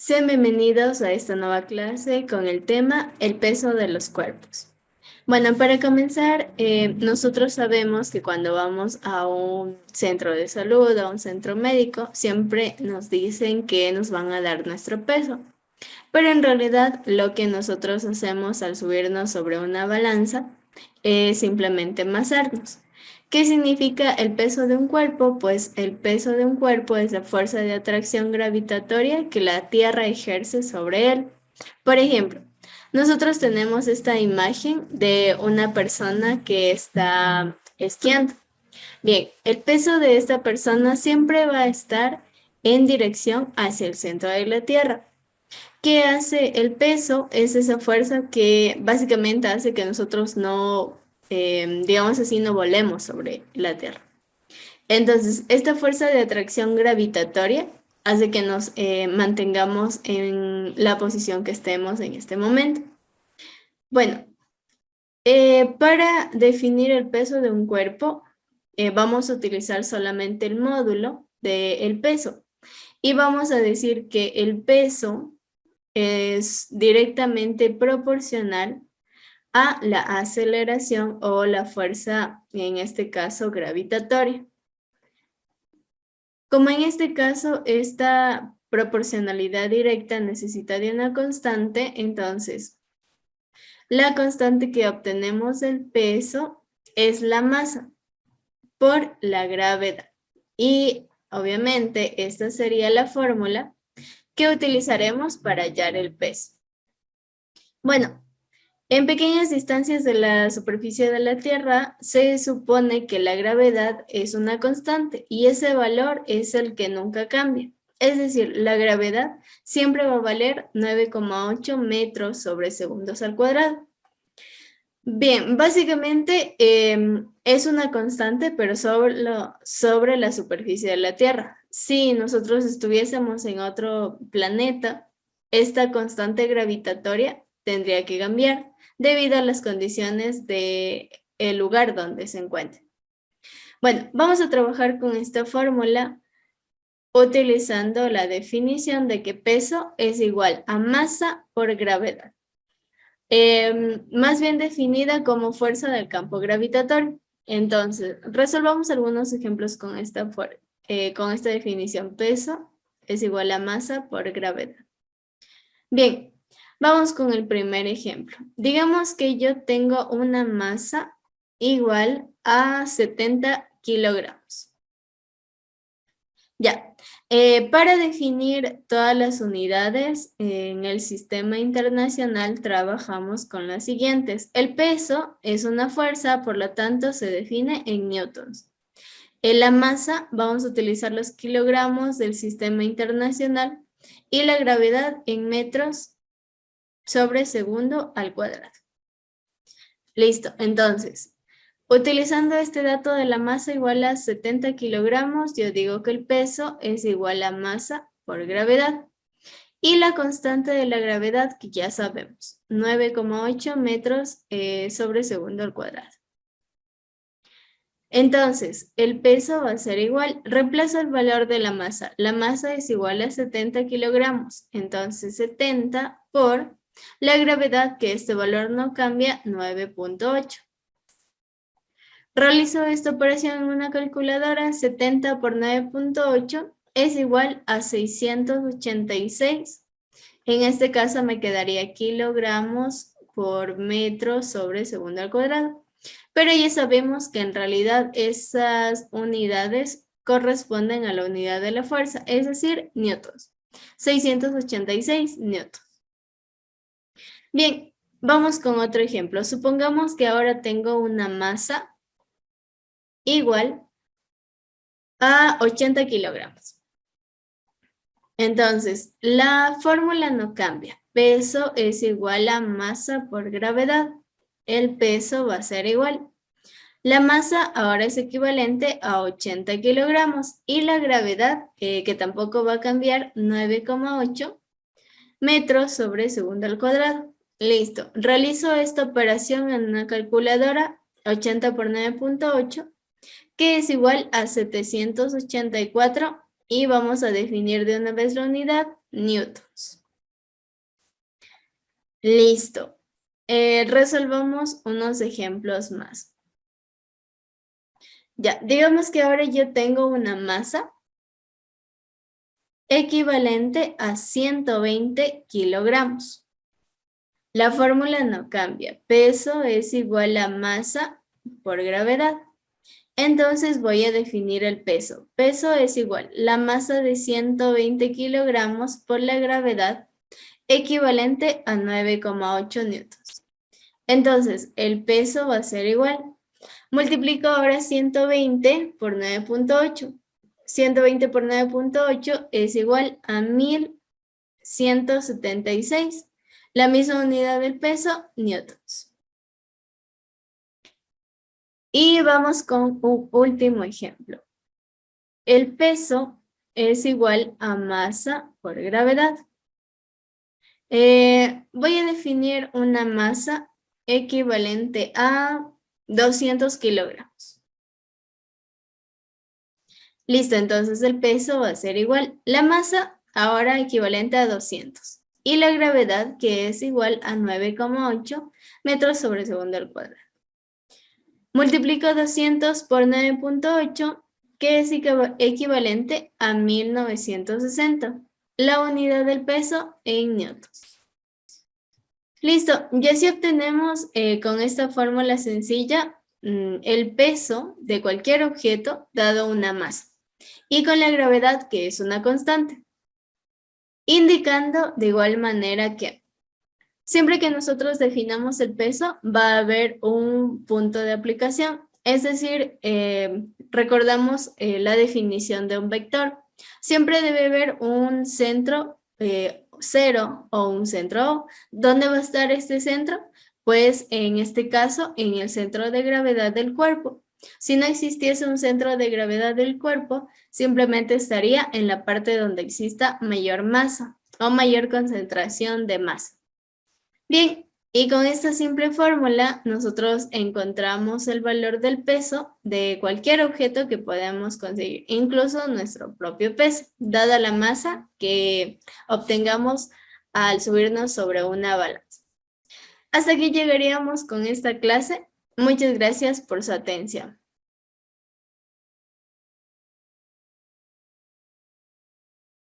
Sean bienvenidos a esta nueva clase con el tema el peso de los cuerpos. Bueno, para comenzar, nosotros sabemos que cuando vamos a un centro de salud, a un centro médico, siempre nos dicen que nos van a dar nuestro peso. Pero en realidad lo que nosotros hacemos al subirnos sobre una balanza es simplemente masarnos. ¿Qué significa el peso de un cuerpo? Pues el peso de un cuerpo es la fuerza de atracción gravitatoria que la Tierra ejerce sobre él. Por ejemplo, nosotros tenemos esta imagen de una persona que está esquiando. Bien, el peso de esta persona siempre va a estar en dirección hacia el centro de la Tierra. ¿Qué hace el peso? Es esa fuerza que básicamente hace que nosotros no, digamos así, no volemos sobre la Tierra. Entonces, esta fuerza de atracción gravitatoria hace que nos mantengamos en la posición que estemos en este momento. Bueno, para definir el peso de un cuerpo, vamos a utilizar solamente el módulo del peso y vamos a decir que el peso es directamente proporcional a la aceleración o la fuerza, en este caso, gravitatoria. Como en este caso, esta proporcionalidad directa necesita de una constante, entonces, la constante que obtenemos del peso es la masa por la gravedad. Y, obviamente, esta sería la fórmula que utilizaremos para hallar el peso. Bueno, en pequeñas distancias de la superficie de la Tierra se supone que la gravedad es una constante y ese valor es el que nunca cambia. Es decir, la gravedad siempre va a valer 9,8 metros sobre segundos al cuadrado. Bien, básicamente es una constante, pero sobre la superficie de la Tierra. Si nosotros estuviésemos en otro planeta, esta constante gravitatoria tendría que cambiar debido a las condiciones del lugar donde se encuentre. Bueno, vamos a trabajar con esta fórmula utilizando la definición de que peso es igual a masa por gravedad. Más bien definida como fuerza del campo gravitatorio. Entonces, resolvamos algunos ejemplos con esta definición. Peso es igual a masa por gravedad. Bien, vamos con el primer ejemplo. Digamos que yo tengo una masa igual a 70 kilogramos. Ya, para definir todas las unidades en el sistema internacional trabajamos con las siguientes. El peso es una fuerza, por lo tanto se define en newtons. En la masa vamos a utilizar los kilogramos del sistema internacional y la gravedad en metros sobre segundo al cuadrado. Listo, entonces, utilizando este dato de la masa igual a 70 kilogramos, yo digo que el peso es igual a masa por gravedad. Y la constante de la gravedad, que ya sabemos, 9,8 metros sobre segundo al cuadrado. Entonces, el peso va a ser igual, reemplazo el valor de la masa. La masa es igual a 70 kilogramos, entonces 70 por la gravedad, que este valor no cambia, 9,8. Realizo esta operación en una calculadora. 70 por 9,8 es igual a 686. En este caso me quedaría kilogramos por metro sobre segundo al cuadrado. Pero ya sabemos que en realidad esas unidades corresponden a la unidad de la fuerza, es decir, newtons. 686 newtons. Bien, vamos con otro ejemplo. Supongamos que ahora tengo una masa igual a 80 kilogramos. Entonces, la fórmula no cambia. Peso es igual a masa por gravedad. El peso va a ser igual. La masa ahora es equivalente a 80 kilogramos y la gravedad, que tampoco va a cambiar, 9,8 metros sobre segundo al cuadrado. Listo. Realizo esta operación en una calculadora. 80 por 9,8, que es igual a 784, y vamos a definir de una vez la unidad. newtons. Listo. Resolvamos unos ejemplos más. Ya, digamos que ahora yo tengo una masa equivalente a 120 kilogramos. La fórmula no cambia. Peso es igual a masa por gravedad. Entonces voy a definir el peso. Peso es igual la masa de 120 kilogramos por la gravedad, equivalente a 9,8 newtons. Entonces, el peso va a ser igual. Multiplico ahora 120 por 9,8. 120 por 9,8 es igual a 1176. La misma unidad del peso, newtons. Y vamos con un último ejemplo. El peso es igual a masa por gravedad. Voy a definir una masa equivalente a 200 kilogramos. Listo, entonces el peso va a ser igual. La masa ahora equivalente a 200. Y la gravedad que es igual a 9,8 metros sobre segundo al cuadrado. Multiplico 200 por 9,8, que es equivalente a 1960. La unidad del peso en newtons. Listo, y así obtenemos con esta fórmula sencilla el peso de cualquier objeto dado una masa. Y con la gravedad, que es una constante. Indicando de igual manera que siempre que nosotros definamos el peso, va a haber un punto de aplicación. Es decir, recordamos la definición de un vector. Siempre debe haber un centro 0 o un centro O. ¿Dónde va a estar este centro? Pues en este caso, en el centro de gravedad del cuerpo. Si no existiese un centro de gravedad del cuerpo, simplemente estaría en la parte donde exista mayor masa o mayor concentración de masa. Bien, y con esta simple fórmula nosotros encontramos el valor del peso de cualquier objeto que podamos conseguir, incluso nuestro propio peso, dada la masa que obtengamos al subirnos sobre una balanza. Hasta aquí llegaríamos con esta clase. Muchas gracias por su atención.